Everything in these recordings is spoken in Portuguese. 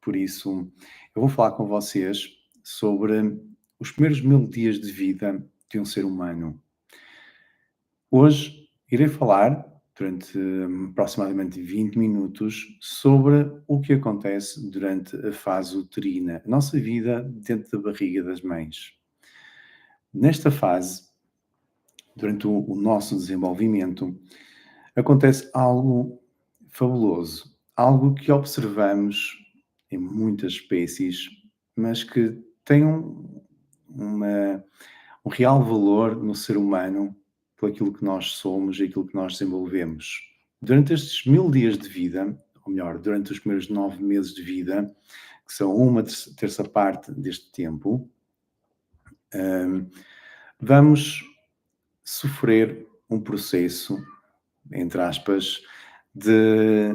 Por isso, eu vou falar com vocês sobre os primeiros 1000 dias de vida de um ser humano. Hoje irei falar, durante aproximadamente 20 minutos, sobre o que acontece durante a fase uterina, a nossa vida dentro da barriga das mães. Nesta fase, durante o nosso desenvolvimento, acontece algo fabuloso, algo que observamos em muitas espécies, mas que tem uma, um real valor no ser humano por aquilo que nós somos e aquilo que nós desenvolvemos. Durante estes 1000 dias de vida, ou melhor, durante os primeiros 9 meses de vida, que são uma terça parte deste tempo, hum, vamos sofrer um processo, entre aspas, de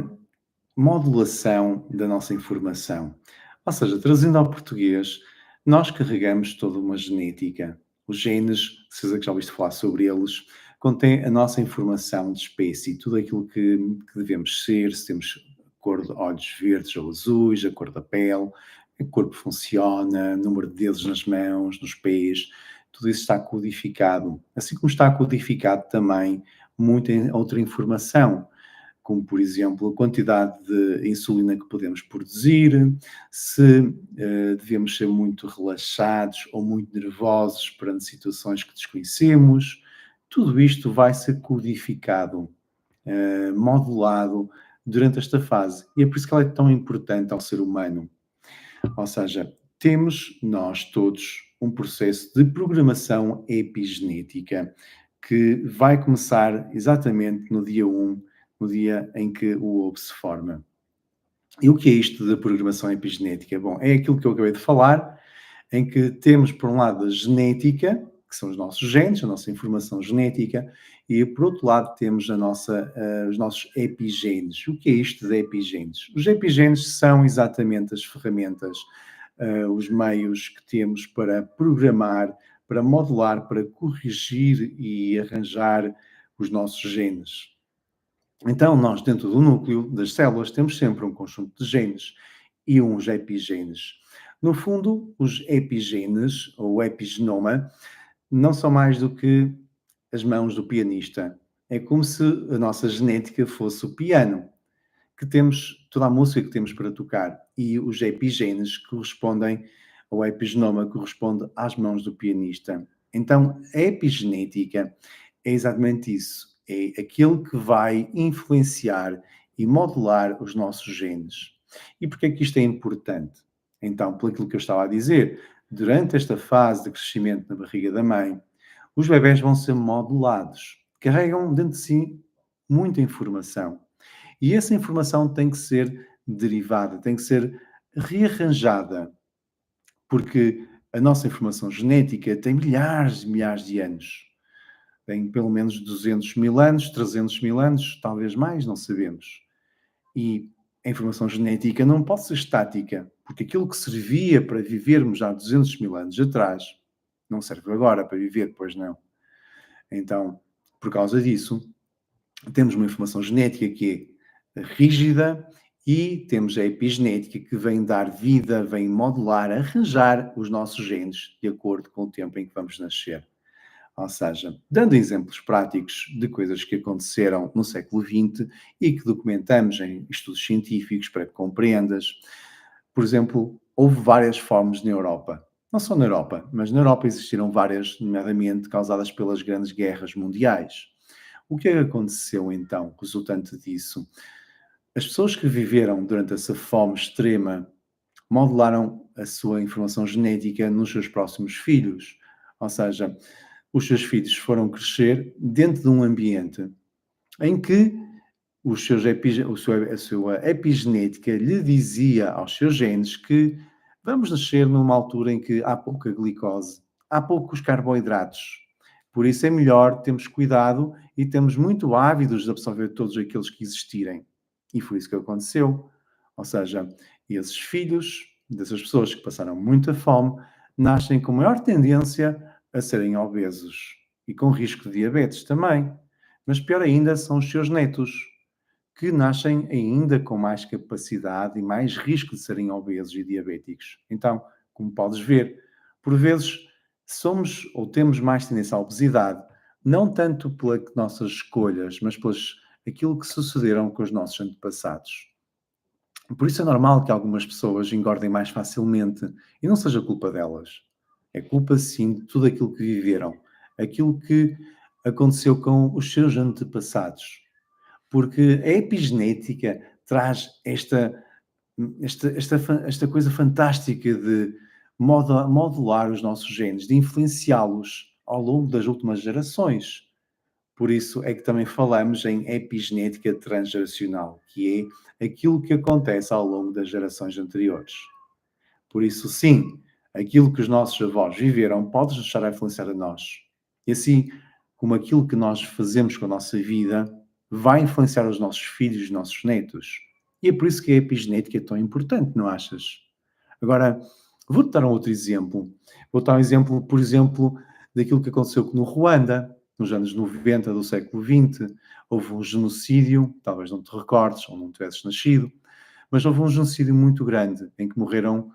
modulação da nossa informação. Ou seja, trazindo ao português, nós carregamos toda uma genética. Os genes, se já ouviste falar sobre eles, contêm a nossa informação de espécie, tudo aquilo que devemos ser, se temos cor de olhos verdes ou azuis, a cor da pele, o corpo funciona, número de dedos nas mãos, nos pés, tudo isso está codificado. Assim como está codificado também muita outra informação, como por exemplo a quantidade de insulina que podemos produzir, se devemos ser muito relaxados ou muito nervosos perante situações que desconhecemos. Tudo isto vai ser codificado, modulado durante esta fase. E é por isso que ela é tão importante ao ser humano. Ou seja, temos nós todos um processo de programação epigenética que vai começar exatamente no dia 1, no dia em que o ovo se forma. E o que é isto da programação epigenética? Bom, é aquilo que eu acabei de falar, em que temos, por um lado, a genética, que são os nossos genes, a nossa informação genética, e, por outro lado, temos os nossos epigenes. O que é isto de epigenes? Os epigenes são exatamente as ferramentas, os meios que temos para programar, para modular, para corrigir e arranjar os nossos genes. Então, nós, dentro do núcleo das células, temos sempre um conjunto de genes e uns epigenes. No fundo, os epigenes, ou o epigenoma, não são mais do que as mãos do pianista. É como se a nossa genética fosse o piano, que temos toda a música que temos para tocar, e os epigenes correspondem, ou epigenoma corresponde às mãos do pianista. Então, a epigenética é exatamente isso. É aquilo que vai influenciar e modular os nossos genes. E porquê é que isto é importante? Então, por aquilo que eu estava a dizer, durante esta fase de crescimento na barriga da mãe, os bebés vão ser modulados. Carregam dentro de si muita informação. E essa informação tem que ser derivada, tem que ser rearranjada, porque a nossa informação genética tem milhares e milhares de anos. Tem pelo menos 200 mil anos, 300 mil anos, talvez mais, não sabemos. E a informação genética não pode ser estática, porque aquilo que servia para vivermos há 200 mil anos atrás não serve agora para viver, pois não. Então, por causa disso, temos uma informação genética que é rígida e temos a epigenética que vem dar vida, vem modular, arranjar os nossos genes de acordo com o tempo em que vamos nascer. Ou seja, dando exemplos práticos de coisas que aconteceram no século XX e que documentamos em estudos científicos para que compreendas. Por exemplo, houve várias fomes na Europa. Não só na Europa, mas na Europa existiram várias, nomeadamente causadas pelas grandes guerras mundiais. O que é que aconteceu então, resultante disso? As pessoas que viveram durante essa fome extrema modelaram a sua informação genética nos seus próximos filhos. Ou seja, os seus filhos foram crescer dentro de um ambiente em que a sua epigenética lhe dizia aos seus genes que vamos nascer numa altura em que há pouca glicose, há poucos carboidratos. Por isso é melhor termos cuidado e termos muito ávidos de absorver todos aqueles que existirem. E foi isso que aconteceu. Ou seja, esses filhos dessas pessoas que passaram muita fome nascem com maior tendência a serem obesos e com risco de diabetes também. Mas pior ainda são os seus netos, que nascem ainda com mais capacidade e mais risco de serem obesos e diabéticos. Então, como podes ver, por vezes somos ou temos mais tendência à obesidade, não tanto pelas nossas escolhas, mas pelas aquilo que sucederam com os nossos antepassados. Por isso é normal que algumas pessoas engordem mais facilmente e não seja culpa delas. É culpa sim de tudo aquilo que viveram, aquilo que aconteceu com os seus antepassados. Porque a epigenética traz esta coisa fantástica de modular os nossos genes, de influenciá-los ao longo das últimas gerações. Por isso é que também falamos em epigenética transgeracional, que é aquilo que acontece ao longo das gerações anteriores. Por isso, sim, aquilo que os nossos avós viveram pode nos estar a influenciar a nós. E assim como aquilo que nós fazemos com a nossa vida vai influenciar os nossos filhos e os nossos netos. E é por isso que a epigenética é tão importante, não achas? Agora, vou-te dar um outro exemplo. Vou dar um exemplo, por exemplo, daquilo que aconteceu no Ruanda, nos anos 90 do século XX. Houve um genocídio, talvez não te recordes ou não tivesses nascido, mas houve um genocídio muito grande em que morreram,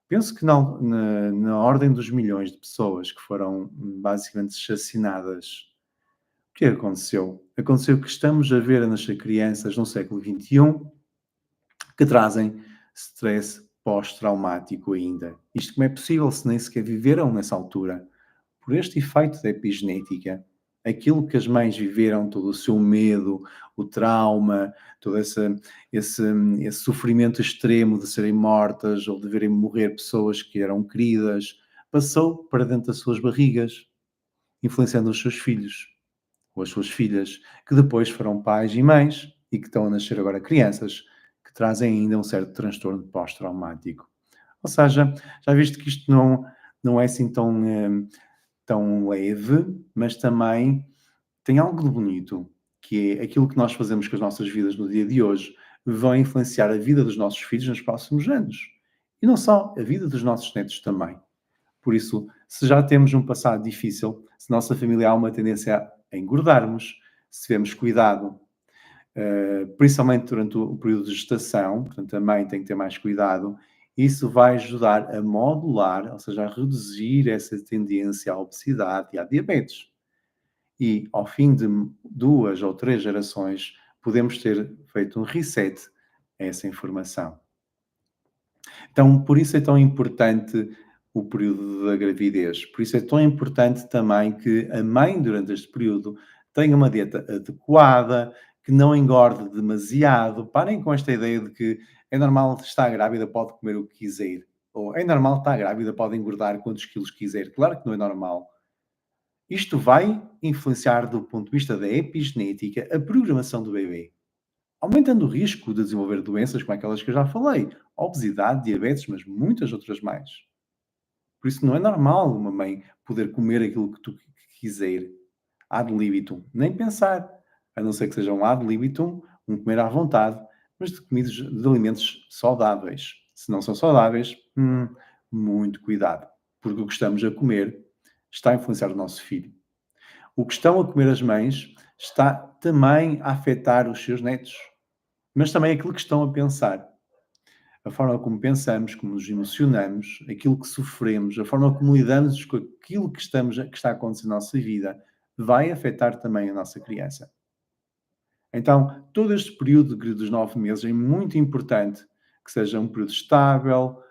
penso que na ordem dos milhões de pessoas que foram basicamente assassinadas. O que aconteceu? Aconteceu que estamos a ver a nascer crianças no século XXI que trazem stress pós-traumático ainda. Isto como é possível se nem sequer viveram nessa altura? Por este efeito da epigenética, aquilo que as mães viveram, todo o seu medo, o trauma, todo esse, esse sofrimento extremo de serem mortas ou de verem morrer pessoas que eram queridas, passou para dentro das suas barrigas, influenciando os seus filhos ou as suas filhas, que depois foram pais e mães e que estão a nascer agora crianças, que trazem ainda um certo transtorno pós-traumático. Ou seja, já viste que isto não é assim tão leve, mas também tem algo de bonito, que é aquilo que nós fazemos com as nossas vidas no dia de hoje, vai influenciar a vida dos nossos filhos nos próximos anos. E não só, a vida dos nossos netos também. Por isso, se já temos um passado difícil, se nossa família há uma tendência a engordarmos, se tivermos cuidado, principalmente durante o período de gestação, portanto, a mãe tem que ter mais cuidado, isso vai ajudar a modular, ou seja, a reduzir essa tendência à obesidade e à diabetes. E ao fim de 2 ou 3 gerações, podemos ter feito um reset a essa informação. Então, por isso é tão importante o período da gravidez. Por isso é tão importante também que a mãe, durante este período, tenha uma dieta adequada, que não engorde demasiado. Parem com esta ideia de que é normal estar grávida, pode comer o que quiser. Ou é normal estar grávida, pode engordar quantos quilos quiser. Claro que não é normal. Isto vai influenciar, do ponto de vista da epigenética, a programação do bebê, aumentando o risco de desenvolver doenças como aquelas que eu já falei, obesidade, diabetes, mas muitas outras mais. Por isso não é normal uma mãe poder comer aquilo que tu quiser, ad libitum, nem pensar, a não ser que seja um ad libitum, um comer à vontade, mas de comidas, de alimentos saudáveis. Se não são saudáveis, muito cuidado, porque o que estamos a comer está a influenciar o nosso filho. O que estão a comer as mães está também a afetar os seus netos, mas também aquilo que estão a pensar. A forma como pensamos, como nos emocionamos, aquilo que sofremos, a forma como lidamos com aquilo que está acontecendo na nossa vida, vai afetar também a nossa criança. Então, todo este período dos 9 meses é muito importante que seja um período estável,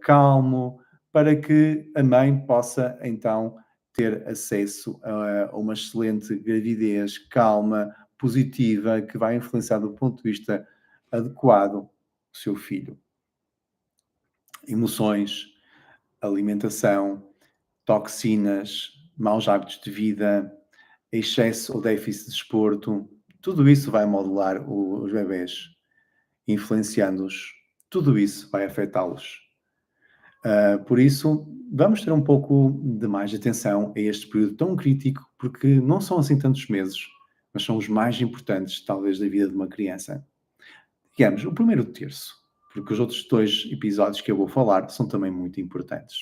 calmo, para que a mãe possa então ter acesso a uma excelente gravidez calma, positiva, que vai influenciar do ponto de vista adequado o seu filho. Emoções, alimentação, toxinas, maus hábitos de vida, excesso ou déficit de desporto, tudo isso vai modular os bebés, influenciando-os. Tudo isso vai afetá-los. Por isso, vamos ter um pouco de mais atenção a este período tão crítico, porque não são assim tantos meses, mas são os mais importantes, talvez, da vida de uma criança. Digamos, o primeiro terço, porque os outros 2 episódios que eu vou falar são também muito importantes.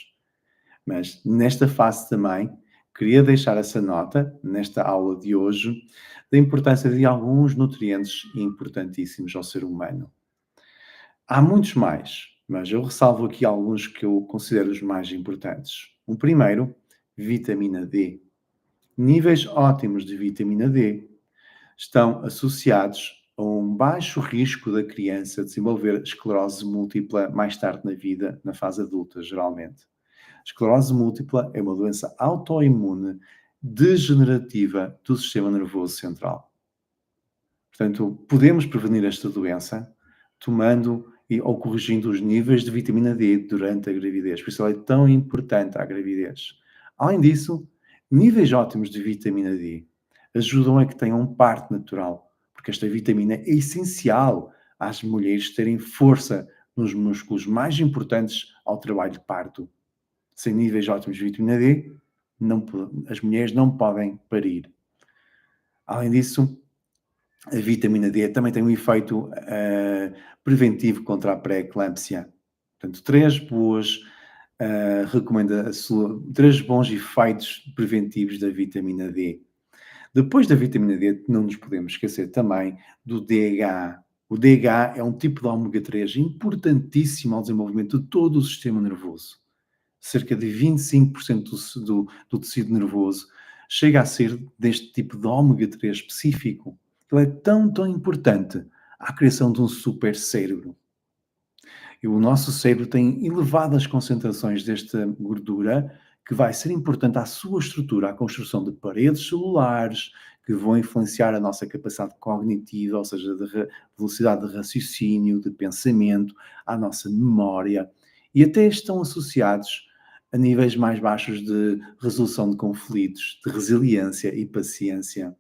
Mas nesta fase também Queria deixar essa nota, nesta aula de hoje, da importância de alguns nutrientes importantíssimos ao ser humano. Há muitos mais, mas eu ressalvo aqui alguns que eu considero os mais importantes. O primeiro, vitamina D. Níveis ótimos de vitamina D estão associados a um baixo risco da criança desenvolver esclerose múltipla mais tarde na vida, na fase adulta, geralmente. Esclerose múltipla é uma doença autoimune degenerativa do sistema nervoso central. Portanto, podemos prevenir esta doença tomando ou corrigindo os níveis de vitamina D durante a gravidez. Por isso ela é tão importante à gravidez. Além disso, níveis ótimos de vitamina D ajudam a que tenham um parto natural, porque esta vitamina é essencial às mulheres terem força nos músculos mais importantes ao trabalho de parto. Sem níveis ótimos de vitamina D, as mulheres não podem parir. Além disso, a vitamina D também tem um efeito preventivo contra a pré-eclâmpsia. Portanto, três bons efeitos preventivos da vitamina D. Depois da vitamina D, não nos podemos esquecer também do DHA. O DHA é um tipo de ômega 3 importantíssimo ao desenvolvimento de todo o sistema nervoso. Cerca de 25% do tecido nervoso chega a ser deste tipo de ômega 3 específico. Ele é tão importante à criação de um super cérebro. E o nosso cérebro tem elevadas concentrações desta gordura que vai ser importante à sua estrutura, à construção de paredes celulares, que vão influenciar a nossa capacidade cognitiva, ou seja, de velocidade de raciocínio, de pensamento, à nossa memória, e até estão associados a níveis mais baixos de resolução de conflitos, de resiliência e paciência.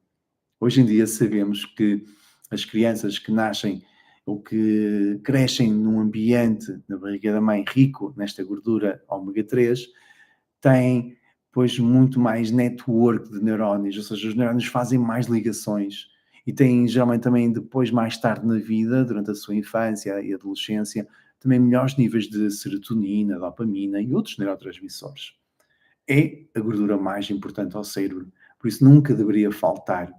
Hoje em dia sabemos que as crianças que nascem ou que crescem num ambiente, na barriga da mãe, rico nesta gordura ômega 3, têm, pois, muito mais network de neurónios, ou seja, os neurónios fazem mais ligações e têm, geralmente, também depois, mais tarde na vida, durante a sua infância e adolescência, também melhores níveis de serotonina, dopamina e outros neurotransmissores. É a gordura mais importante ao cérebro, por isso nunca deveria faltar.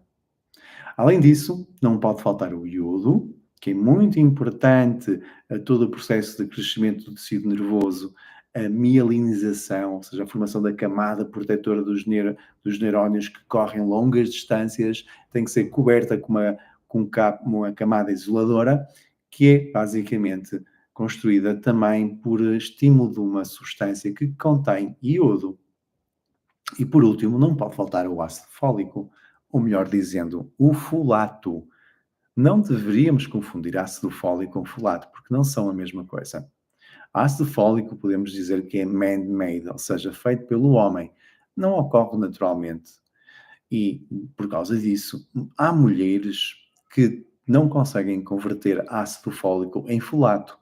Além disso, não pode faltar o iodo, que é muito importante a todo o processo de crescimento do tecido nervoso, a mielinização, ou seja, a formação da camada protetora dos neurónios que correm longas distâncias, tem que ser coberta com uma camada isoladora, que é basicamente construída também por estímulo de uma substância que contém iodo. E por último, não pode faltar o ácido fólico, ou melhor dizendo, o folato. Não deveríamos confundir ácido fólico com folato, porque não são a mesma coisa. Ácido fólico podemos dizer que é man-made, ou seja, feito pelo homem. Não ocorre naturalmente. E, por causa disso, há mulheres que não conseguem converter ácido fólico em folato.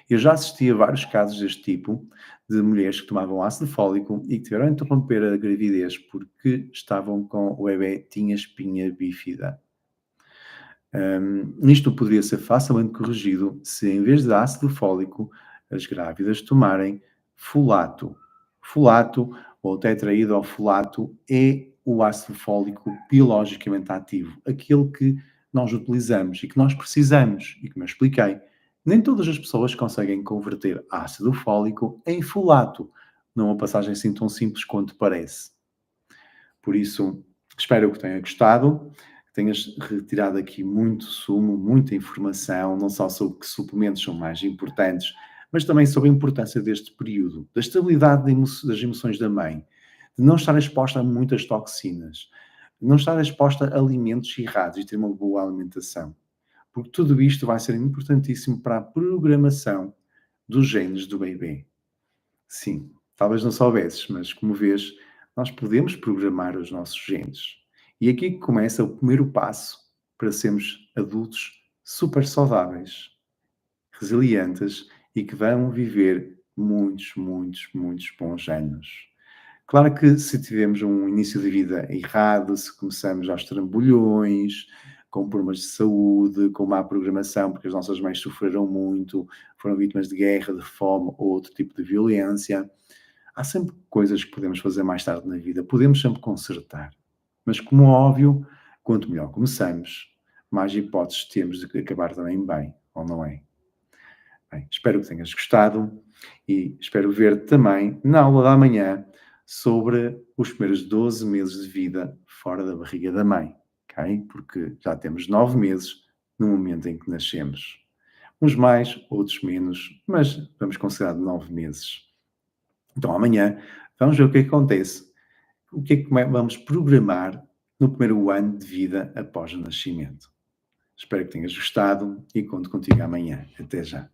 Eu já assisti a vários casos deste tipo, de mulheres que tomavam ácido fólico e que tiveram de interromper a gravidez porque estavam com o bebê tinha espinha bífida. Isto poderia ser facilmente corrigido se, em vez de ácido fólico, as grávidas tomarem folato. Folato ou tetraidrofolato é o ácido fólico biologicamente ativo, aquele que nós utilizamos e que nós precisamos, e como eu expliquei, nem todas as pessoas conseguem converter ácido fólico em folato, numa passagem assim tão simples quanto parece. Por isso, espero que tenha gostado, que tenhas retirado aqui muito sumo, muita informação, não só sobre que suplementos são mais importantes, mas também sobre a importância deste período, da estabilidade das emoções da mãe, de não estar exposta a muitas toxinas, de não estar exposta a alimentos errados e ter uma boa alimentação. Porque tudo isto vai ser importantíssimo para a programação dos genes do bebê. Sim, talvez não soubesses, mas como vês, nós podemos programar os nossos genes. E aqui que começa o primeiro passo para sermos adultos super saudáveis, resilientes e que vão viver muitos bons anos. Claro que se tivermos um início de vida errado, se começamos aos trambolhões, com problemas de saúde, com má programação, porque as nossas mães sofreram muito, foram vítimas de guerra, de fome ou outro tipo de violência, Há sempre coisas que podemos fazer mais tarde na vida, podemos sempre consertar. Mas, como é óbvio, quanto melhor começamos, mais hipóteses temos de acabar também bem, ou não é? Bem, espero que tenhas gostado e espero ver-te também na aula da manhã sobre os primeiros 12 meses de vida fora da barriga da mãe, ok? Porque já temos 9 meses no momento em que nascemos. Uns mais, outros menos, mas vamos considerar de 9 meses. Então amanhã vamos ver o que é que acontece. O que é que vamos programar no primeiro ano de vida após o nascimento. Espero que tenhas gostado e conto contigo amanhã. Até já.